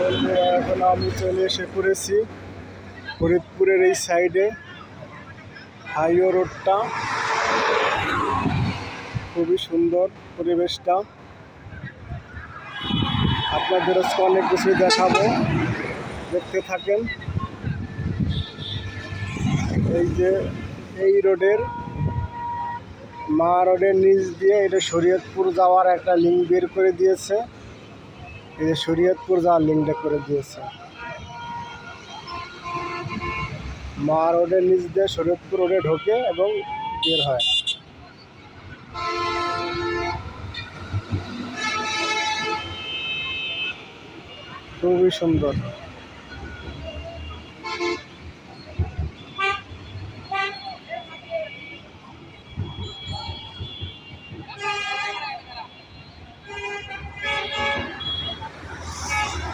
বন্ধুরা, এখন আমি চলে এসে পড়েছি ফরিদপুরের এই সাইডে। হাইওয়ে রোডটা খুবই সুন্দর, পরিবেশটা আপনাদের আজকে অনেক কিছু দেখাবো, দেখতে থাকেন। এই যে এই রোডের মা রোডের নিচ দিয়ে এটা শরীয়তপুর যাওয়ার একটা লিঙ্ক বের করে দিয়েছে। এই যে শরীয়তপুর যাওয়ার লিঙ্কটা করে দিয়েছে। মা রোডের নিচ দিয়ে শরীয়তপুর রোডে ঢোকে এবং বের হয়। খুবই সুন্দর।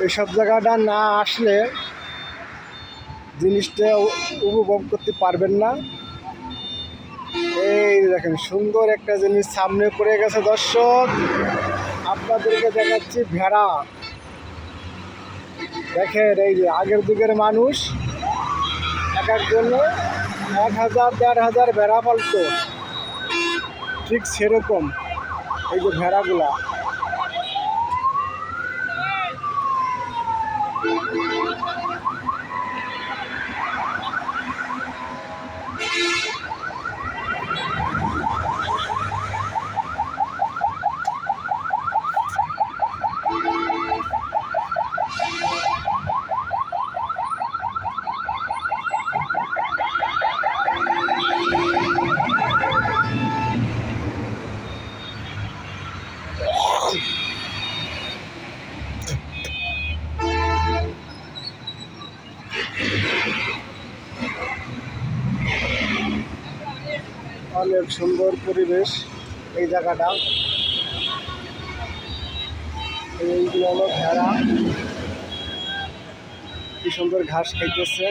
এসব জায়গাটা না আসলে জিনিসটা উপভোগ করতে পারবেন না। এই দেখেন সুন্দর একটা জিনিস সামনে পড়ে গেছে দর্শক, আপনাদেরকে দেখাচ্ছি ভেড়া। দেখেন এই যে আগের যুগের মানুষ এক একজনে 1000 1500 ভেড়া পালতো, ঠিক সেরকম এই যে ভেড়াগুলা। অনেক সুন্দর পরিবেশ এই জায়গাটা। এইগুলো হলো ভেড়া, কি সুন্দর ঘাস খাইতেছে।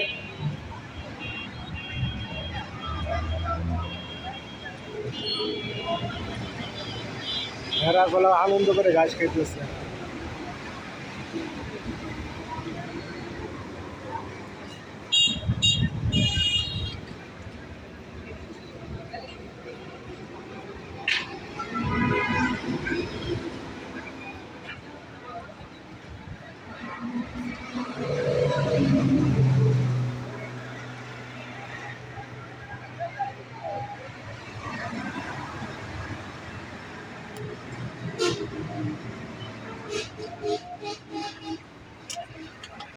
ভেড়াগুলো আনন্দ করে ঘাস খাইতেছে।